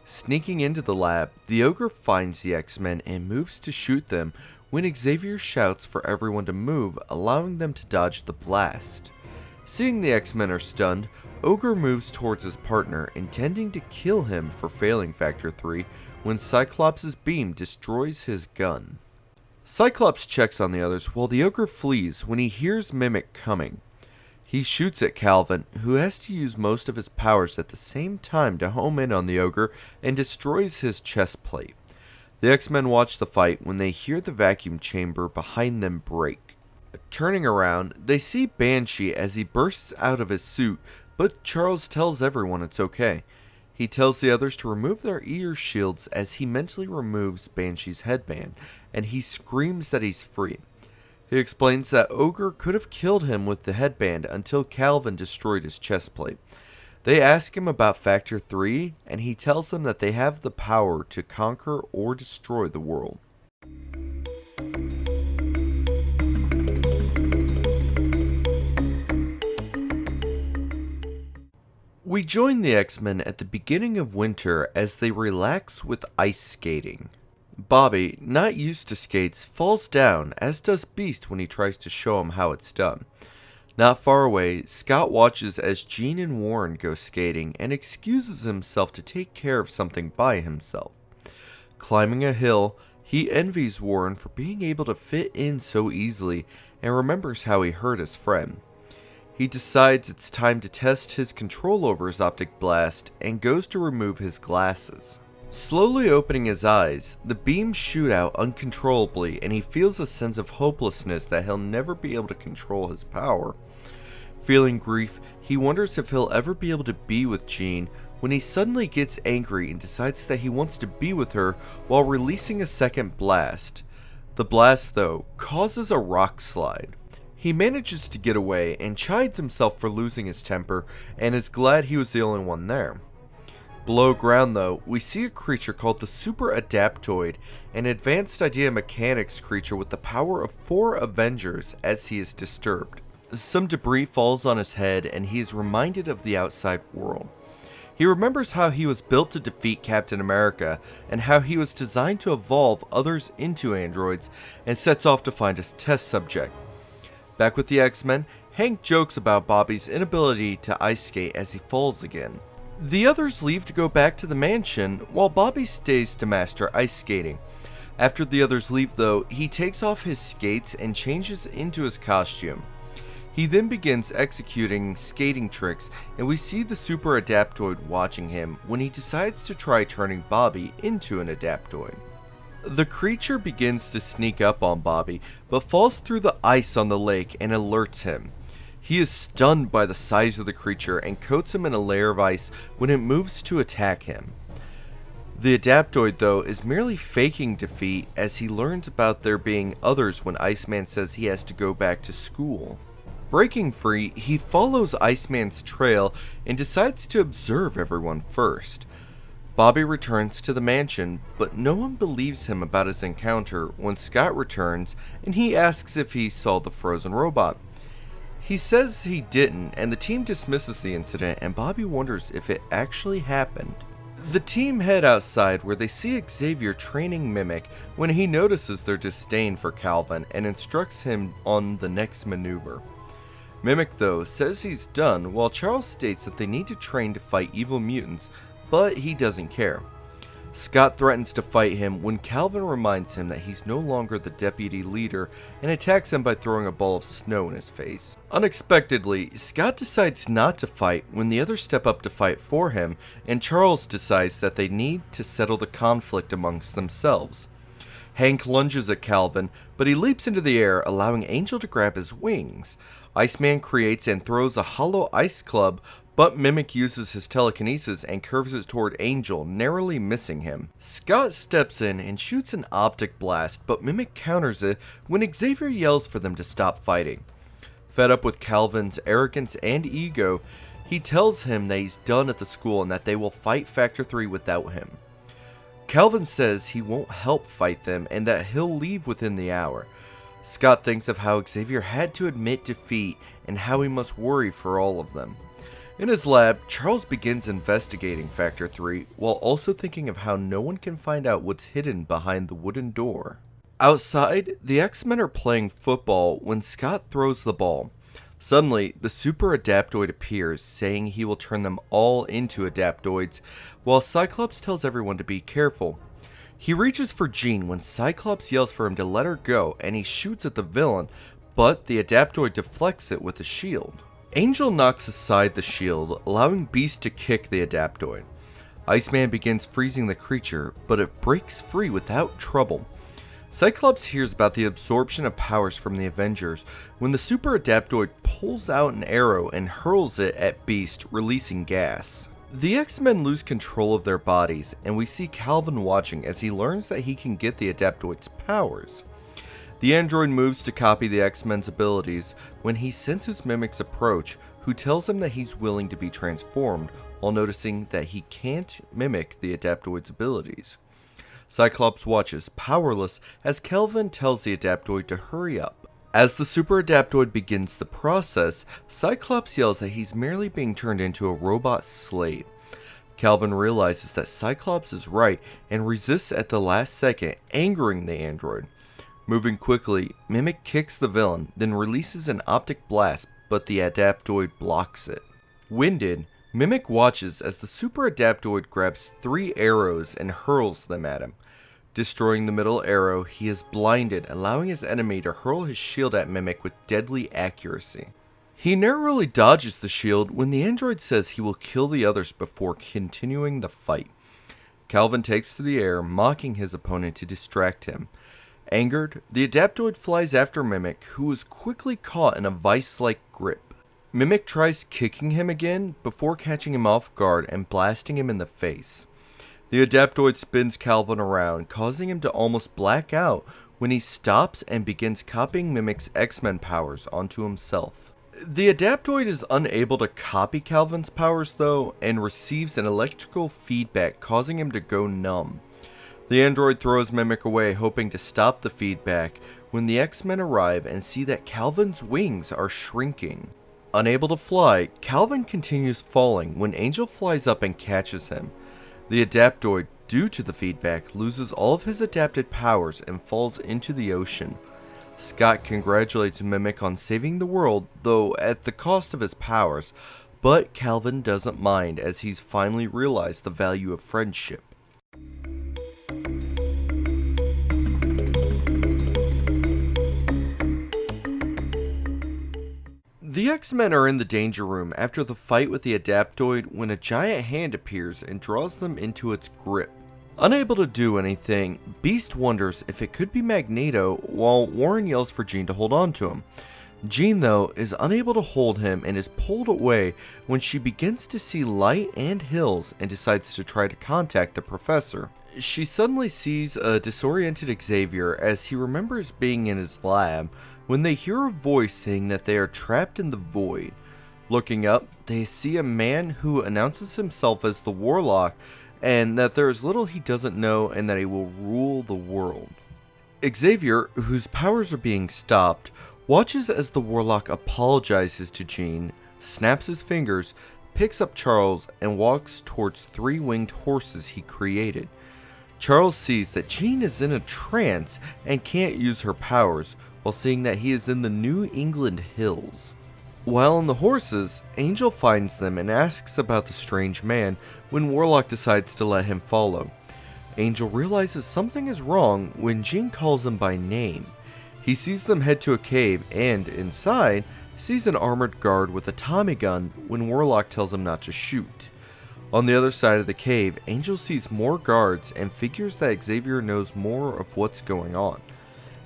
Sneaking into the lab, the Ogre finds the X-Men and moves to shoot them when Xavier shouts for everyone to move, allowing them to dodge the blast. Seeing the X-Men are stunned, Ogre moves towards his partner, intending to kill him for failing Factor 3 when Cyclops' beam destroys his gun. Cyclops checks on the others while the Ogre flees when he hears Mimic coming. He shoots at Calvin, who has to use most of his powers at the same time to home in on the Ogre and destroys his chest plate. The X-Men watch the fight when they hear the vacuum chamber behind them break. Turning around, they see Banshee as he bursts out of his suit, but Charles tells everyone it's okay. He tells the others to remove their ear shields as he mentally removes Banshee's headband, and he screams that he's free. He explains that Ogre could have killed him with the headband until Calvin destroyed his chest plate. They ask him about Factor 3, and he tells them that they have the power to conquer or destroy the world. We join the X-Men at the beginning of winter as they relax with ice skating. Bobby, not used to skates, falls down, as does Beast when he tries to show him how it's done. Not far away, Scott watches as Jean and Warren go skating and excuses himself to take care of something by himself. Climbing a hill, he envies Warren for being able to fit in so easily and remembers how he hurt his friend. He decides it's time to test his control over his optic blast and goes to remove his glasses. Slowly opening his eyes, the beams shoot out uncontrollably and he feels a sense of hopelessness that he'll never be able to control his power. Feeling grief, he wonders if he'll ever be able to be with Jean when he suddenly gets angry and decides that he wants to be with her while releasing a second blast. The blast, though, causes a rock slide. He manages to get away and chides himself for losing his temper and is glad he was the only one there. Below ground, though, we see a creature called the Super Adaptoid, an advanced idea mechanics creature with the power of 4 Avengers as he is disturbed. Some debris falls on his head and he is reminded of the outside world. He remembers how he was built to defeat Captain America and how he was designed to evolve others into androids, and sets off to find his test subject. Back with the X-Men, Hank jokes about Bobby's inability to ice skate as he falls again. The others leave to go back to the mansion while Bobby stays to master ice skating. After the others leave, though, he takes off his skates and changes into his costume. He then begins executing skating tricks, and we see the Super Adaptoid watching him when he decides to try turning Bobby into an Adaptoid. The creature begins to sneak up on Bobby, but falls through the ice on the lake and alerts him. He is stunned by the size of the creature and coats him in a layer of ice when it moves to attack him. The Adaptoid, though, is merely faking defeat as he learns about there being others when Iceman says he has to go back to school. Breaking free, he follows Iceman's trail and decides to observe everyone first. Bobby returns to the mansion, but no one believes him about his encounter when Scott returns and he asks if he saw the frozen robot. He says he didn't, and the team dismisses the incident, and Bobby wonders if it actually happened. The team head outside where they see Xavier training Mimic when he notices their disdain for Calvin and instructs him on the next maneuver. Mimic, though, says he's done, while Charles states that they need to train to fight evil mutants, but he doesn't care. Scott threatens to fight him when Calvin reminds him that he's no longer the deputy leader and attacks him by throwing a ball of snow in his face. Unexpectedly, Scott decides not to fight when the others step up to fight for him, and Charles decides that they need to settle the conflict amongst themselves. Hank lunges at Calvin, but he leaps into the air, allowing Angel to grab his wings. Iceman creates and throws a hollow ice club, but Mimic uses his telekinesis and curves it toward Angel, narrowly missing him. Scott steps in and shoots an optic blast, but Mimic counters it when Xavier yells for them to stop fighting. Fed up with Calvin's arrogance and ego, he tells him that he's done at the school and that they will fight Factor 3 without him. Calvin says he won't help fight them and that he'll leave within the hour. Scott thinks of how Xavier had to admit defeat and how he must worry for all of them. In his lab, Charles begins investigating Factor 3 while also thinking of how no one can find out what's hidden behind the wooden door. Outside, the X-Men are playing football when Scott throws the ball. Suddenly, the Super Adaptoid appears, saying he will turn them all into Adaptoids, while Cyclops tells everyone to be careful. He reaches for Jean when Cyclops yells for him to let her go, and he shoots at the villain, but the Adaptoid deflects it with a shield. Angel knocks aside the shield, allowing Beast to kick the Adaptoid. Iceman begins freezing the creature, but it breaks free without trouble. Cyclops hears about the absorption of powers from the Avengers when the Super Adaptoid pulls out an arrow and hurls it at Beast, releasing gas. The X-Men lose control of their bodies, and we see Calvin watching as he learns that he can get the Adaptoid's powers. The android moves to copy the X-Men's abilities when he senses Mimic's approach, who tells him that he's willing to be transformed, while noticing that he can't mimic the Adaptoid's abilities. Cyclops watches, powerless, as Calvin tells the Adaptoid to hurry up. As the Super Adaptoid begins the process, Cyclops yells that he's merely being turned into a robot slave. Calvin realizes that Cyclops is right and resists at the last second, angering the android. Moving quickly, Mimic kicks the villain, then releases an optic blast, but the Adaptoid blocks it. Winded, Mimic watches as the Super Adaptoid grabs 3 arrows and hurls them at him. Destroying the middle arrow, he is blinded, allowing his enemy to hurl his shield at Mimic with deadly accuracy. He narrowly dodges the shield when the android says he will kill the others before continuing the fight. Calvin takes to the air, mocking his opponent to distract him. Angered, the Adaptoid flies after Mimic, who is quickly caught in a vice-like grip. Mimic tries kicking him again before catching him off guard and blasting him in the face. The Adaptoid spins Calvin around, causing him to almost black out when he stops and begins copying Mimic's X-Men powers onto himself. The Adaptoid is unable to copy Calvin's powers though, and receives an electrical feedback causing him to go numb. The android throws Mimic away, hoping to stop the feedback, when the X-Men arrive and see that Calvin's wings are shrinking. Unable to fly, Calvin continues falling when Angel flies up and catches him. The Adaptoid, due to the feedback, loses all of his adapted powers and falls into the ocean. Scott congratulates Mimic on saving the world, though at the cost of his powers, but Calvin doesn't mind as he's finally realized the value of friendship. The X-Men are in the danger room after the fight with the Adaptoid when a giant hand appears and draws them into its grip. Unable to do anything, Beast wonders if it could be Magneto, while Warren yells for Jean to hold on to him. Jean, though, is unable to hold him and is pulled away when she begins to see light and hills and decides to try to contact the professor. She suddenly sees a disoriented Xavier as he remembers being in his lab when they hear a voice saying that they are trapped in the void. Looking up, they see a man who announces himself as the Warlock and that there is little he doesn't know and that he will rule the world. Xavier, whose powers are being stopped, watches as the Warlock apologizes to Jean, snaps his fingers, picks up Charles, and walks towards 3 winged horses he created. Charles sees that Jean is in a trance and can't use her powers, while seeing that he is in the New England hills. While on the horses, Angel finds them and asks about the strange man when Warlock decides to let him follow. Angel realizes something is wrong when Jean calls him by name. He sees them head to a cave and, inside, sees an armored guard with a Tommy gun when Warlock tells him not to shoot. On the other side of the cave, Angel sees more guards and figures that Xavier knows more of what's going on.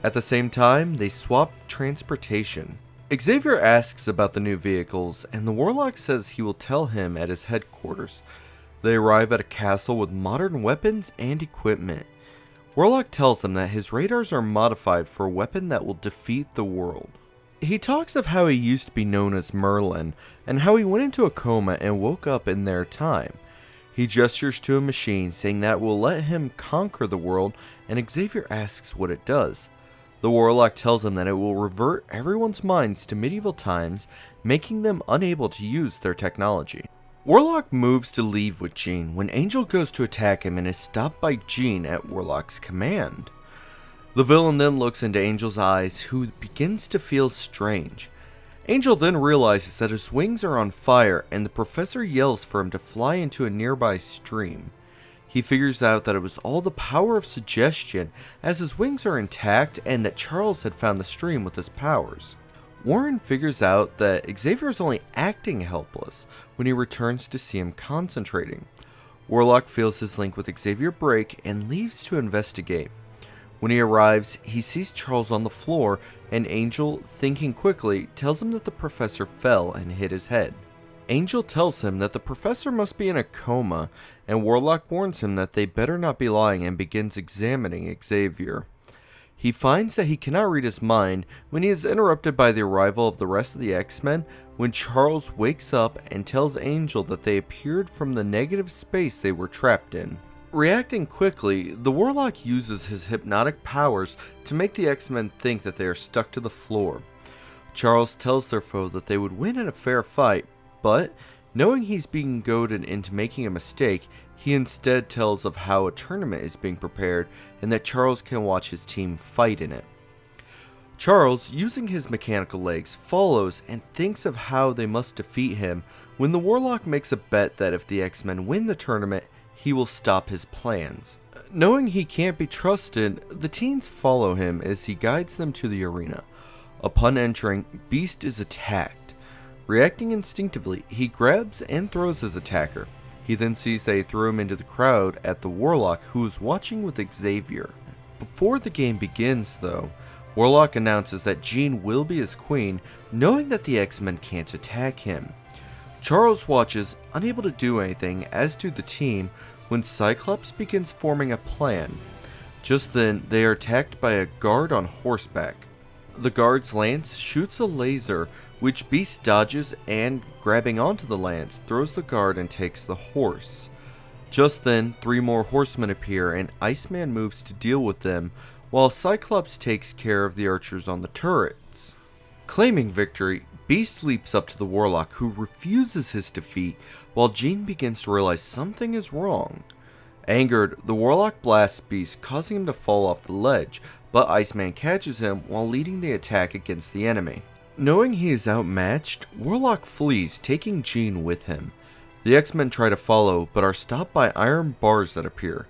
At the same time, they swap transportation. Xavier asks about the new vehicles, and the Warlock says he will tell him at his headquarters. They arrive at a castle with modern weapons and equipment. Warlock tells them that his radars are modified for a weapon that will defeat the world. He talks of how he used to be known as Merlin, and how he went into a coma and woke up in their time. He gestures to a machine saying that it will let him conquer the world, and Xavier asks what it does. The Warlock tells him that it will revert everyone's minds to medieval times, making them unable to use their technology. Warlock moves to leave with Jean when Angel goes to attack him and is stopped by Jean at Warlock's command. The villain then looks into Angel's eyes, who begins to feel strange. Angel then realizes that his wings are on fire, and the professor yells for him to fly into a nearby stream. He figures out that it was all the power of suggestion, as his wings are intact and that Charles had found the stream with his powers. Warren figures out that Xavier is only acting helpless when he returns to see him concentrating. Warlock feels his link with Xavier break and leaves to investigate. When he arrives, he sees Charles on the floor, and Angel, thinking quickly, tells him that the professor fell and hit his head. Angel tells him that the professor must be in a coma, and Warlock warns him that they better not be lying and begins examining Xavier. He finds that he cannot read his mind when he is interrupted by the arrival of the rest of the X-Men, when Charles wakes up and tells Angel that they appeared from the negative space they were trapped in. Reacting quickly, the Warlock uses his hypnotic powers to make the X-Men think that they are stuck to the floor. Charles tells their foe that they would win in a fair fight, but, knowing he's being goaded into making a mistake, he instead tells of how a tournament is being prepared and that Charles can watch his team fight in it. Charles, using his mechanical legs, follows and thinks of how they must defeat him when the Warlock makes a bet that if the X-Men win the tournament, he will stop his plans. Knowing he can't be trusted, the teens follow him as he guides them to the arena. Upon entering, Beast is attacked. Reacting instinctively, he grabs and throws his attacker. He then sees they throw him into the crowd at the Warlock, who is watching with Xavier. Before the game begins, though, Warlock announces that Jean will be his queen, knowing that the X-Men can't attack him. Charles watches, unable to do anything, as do the team, when Cyclops begins forming a plan. Just then, they are attacked by a guard on horseback. The guard's lance shoots a laser, which Beast dodges and, grabbing onto the lance, throws the guard and takes the horse. Just then, 3 more horsemen appear and Iceman moves to deal with them, while Cyclops takes care of the archers on the turrets. Claiming victory, Beast leaps up to the Warlock, who refuses his defeat, while Jean begins to realize something is wrong. Angered, the Warlock blasts Beast, causing him to fall off the ledge, but Iceman catches him while leading the attack against the enemy. Knowing he is outmatched, Warlock flees, taking Jean with him. The X-Men try to follow, but are stopped by iron bars that appear.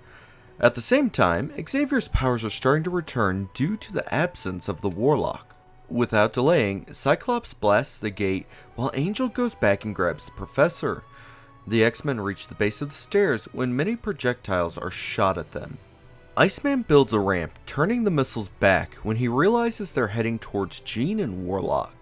At the same time, Xavier's powers are starting to return due to the absence of the Warlock. Without delaying, Cyclops blasts the gate, while Angel goes back and grabs the Professor. The X-Men reach the base of the stairs when many projectiles are shot at them. Iceman builds a ramp, turning the missiles back when he realizes they're heading towards Jean and Warlock.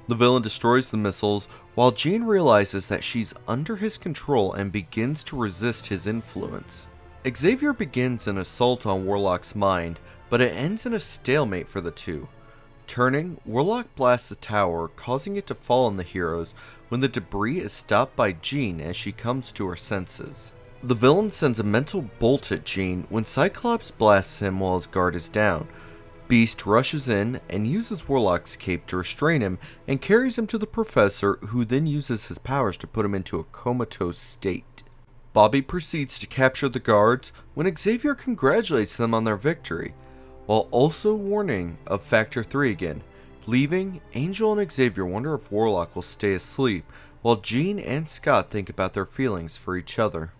The villain destroys the missiles, while Jean realizes that she's under his control and begins to resist his influence. Xavier begins an assault on Warlock's mind, but it ends in a stalemate for the two. Turning, Warlock blasts the tower, causing it to fall on the heroes when the debris is stopped by Jean as she comes to her senses. The villain sends a mental bolt at Jean when Cyclops blasts him while his guard is down. Beast rushes in and uses Warlock's cape to restrain him and carries him to the Professor, who then uses his powers to put him into a comatose state. Bobby proceeds to capture the guards when Xavier congratulates them on their victory, while also warning of Factor 3 again. Leaving, Angel and Xavier wonder if Warlock will stay asleep, while Jean and Scott think about their feelings for each other.